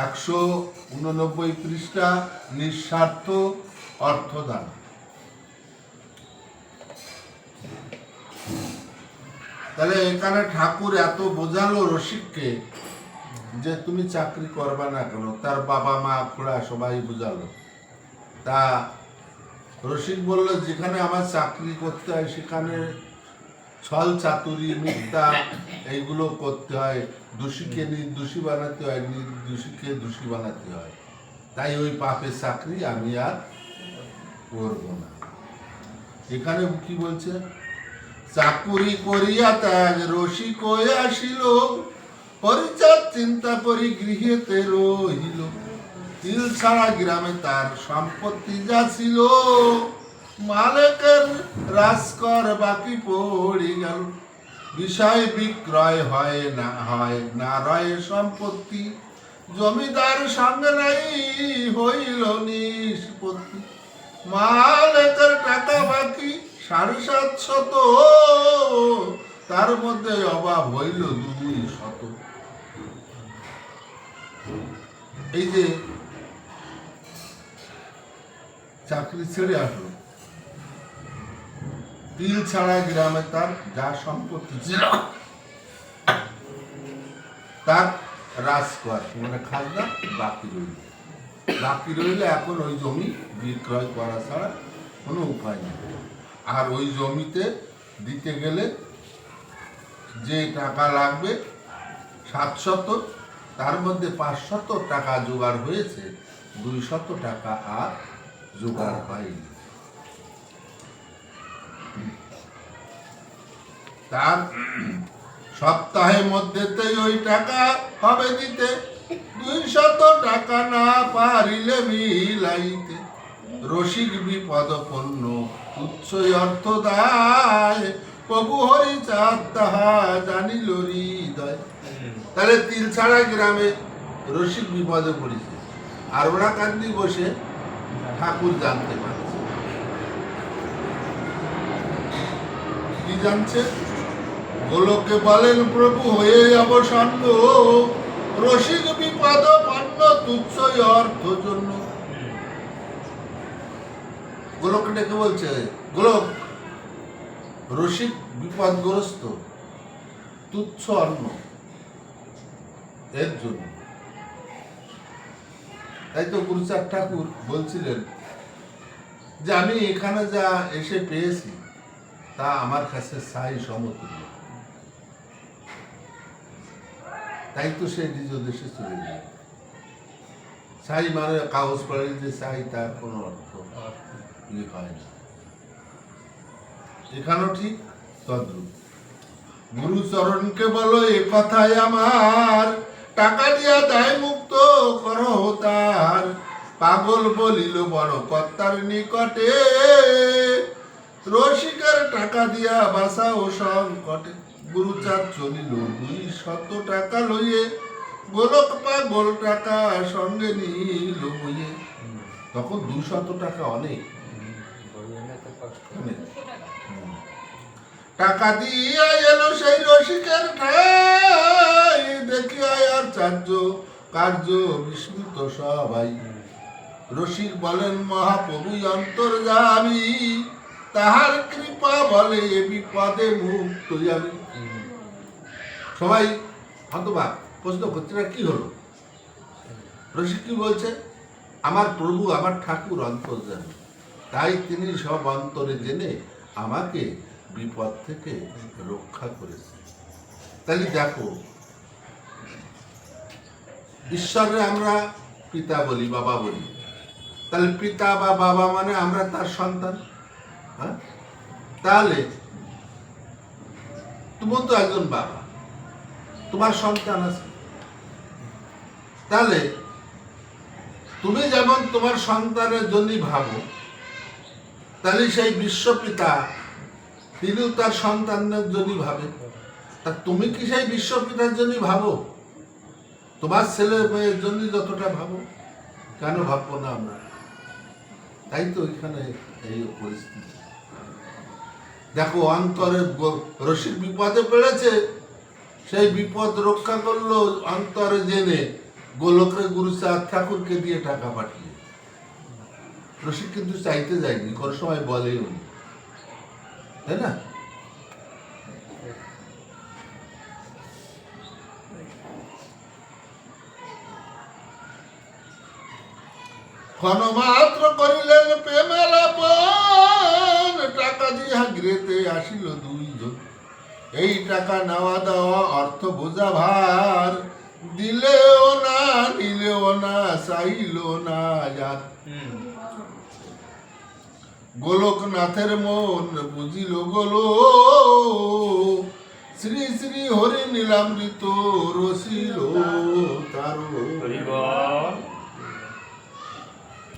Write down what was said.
189 পৃষ্ঠা, নিঃস্বার্থ অর্থদান। তাহলে এখানে ঠাকুর এত বোঝালো রসিককে যে তুমি চাকরি করবা না কেন, তার বাবা মা খুড়া সবাই বোঝালো। তা রসিক বলল যেখানে আমার চাকরি করতে হয় সেখানে ছল চাতুরি মিথ্যা এইগুলো করতে হয়, দোষীকে নির্দোষী বানাতে হয়, নির্দোষীকে দোষী বানাতে হয়, তাই ওই পাপের চাকরি আমি আর করব না। এখানে কি বলছে, চাকুরি করিয়া ত্যাগ রসিক আসিল, পরিচার চিন্তা করি গৃহেতে রহিল। তিল ছাড়া গ্রামে তার সম্পত্তি যা ছিল, মালিকের রাজকর বাকি পড়ে গেল। বিষয় বিক্রয় হয় না রয় সম্পত্তি, জমিদার সঙ্গে নাই হইল নিষ্পত্তি। মালিকের টাকা বাকি 750, তার মধ্যে অভাব হইল 200। এই যে চাকরি ছেড়ে আসলো, তিল ছাড়া গ্রামে তার যা সম্পত্তি ছিল তার রাজকর মানে খাজনা বাকি রইল। এখন ওই জমি বিক্রয় করা ছাড়া কোনো উপায় নেই। আর ওই জমিতে দিতে গেলে যে টাকা লাগবে 700, তার মধ্যে 500 টাকা জোগাড় হয়েছে, 200 টাকা আর জোগাড় হয়নি। তার সপ্তাহের মধ্যেতেই ওই টাকা হবে দিতে, 200 টাকা না পারিলে মিলাইতে। রসিক বিপদপন্ন তুচ্ছই অর্থ দায়, প্রভু হরিচাঁদ তাহা জানিল হৃদয়। তাহলে তিল ছাড়া গ্রামে রসিক বিপদে পড়েছে, আর ওরা কান্দি বসে ঠাকুর জানতে পারছে। কি জানছে? গোলকে বলেন প্রভু হয়ে অবসন্ন, রসিক বিপদপন্ন তুচ্ছই অর্থ জন্য। গোলক ডেকে বলছে, গোলক রসিক বিপদগ্রস্ত, তুচ্ছ অন্ন এর জন্য। তাই তো গুরুচাঁদ ঠাকুর বলছিলেন যে আমি এখানে যা এসে পেয়েছি তা আমার কাছে ছাই সমতুল্য। তাই তো সে নিজ দেশে চলে যায়। ছাই মানে কাগজ পড়ে যে ছাই, তার কোনো অর্থ হয় না। এখানেও ঠিক তদ্রূপ। গুরুচরণকে বলো এ কথাই আমার, টাকা দিয়া দায় মুক্ত করো তার। পাগল বলিল বড় কর্তার নিকটে, রসিকের টাকা দিয়া বাঁচাও সংকটে। গুরুচাঁদ চলিল 200 টাকা লইয়ে, গোলক পাগল টাকা সঙ্গে নিল বইয়ে। তখন 200 টাকা অনেক। টাকা দিয়া এলো সেই রসিকের ঠাই, দেখিয়া আর কার্য বিস্মৃত সবাই। রসিক বলেন মহাপ্রভুই অন্তর্যামী, তাহার কৃপা বলে এ বিপদে মুক্ত আমি। সবাই হতবাক, প্রশ্ন করছে না কি হলো। রসিক কি বলছে? আমার প্রভু আমার ঠাকুর অন্তর্যামী, তাই তিনি সব অন্তরে জেনে আমাকে বিপদ থেকে রক্ষা করেছে। তাহলে দেখো, ঈশ্বরে আমরা পিতা বলি, বাবা বলি। তাহলে পিতা বা বাবা মানে আমরা তার সন্তান। হ্যাঁ, তাহলে তুমিও তো একজন বাবা, তোমার সন্তান আছে। তাহলে তুমি যেমন তোমার সন্তানের জন্য ভাবো, তাহলে সেই বিশ্বপিতা তিনিও তার সন্তানের জন্য ভাবে। তা তুমি কি সেই বিশ্বপিতার জন্য ভাবো? তোমার ছেলে মেয়ের জন্য যতটা ভাবো, কেন ভাববো না আমরা? তাই তো এখানে এই পরিস্থিতি। দেখো, অন্তরে রসিক বিপদে পড়েছে, সেই বিপদ রক্ষা করলো অন্তরে জেনে, গোলকের গুরু চাঁদ ঠাকুরকে দিয়ে টাকা পাঠিয়ে। রসিক কিন্তু চাইতে যায়নি, কোনো সময় বলেই উনি, তাই না? ক্ষণমাত্র করিলেন প্রেমের আপন, টাকা দিয়া গৃহেতে আসিল দুইজন। এই টাকা নেওয়া দেওয়া অর্থ বোঝা ভার, দিলেও না নিলেও না চাইল না যার। গোলকনাথের মন বুঝিল গোলো, শ্রী শ্রী হরি নীলামৃত রসিল তার।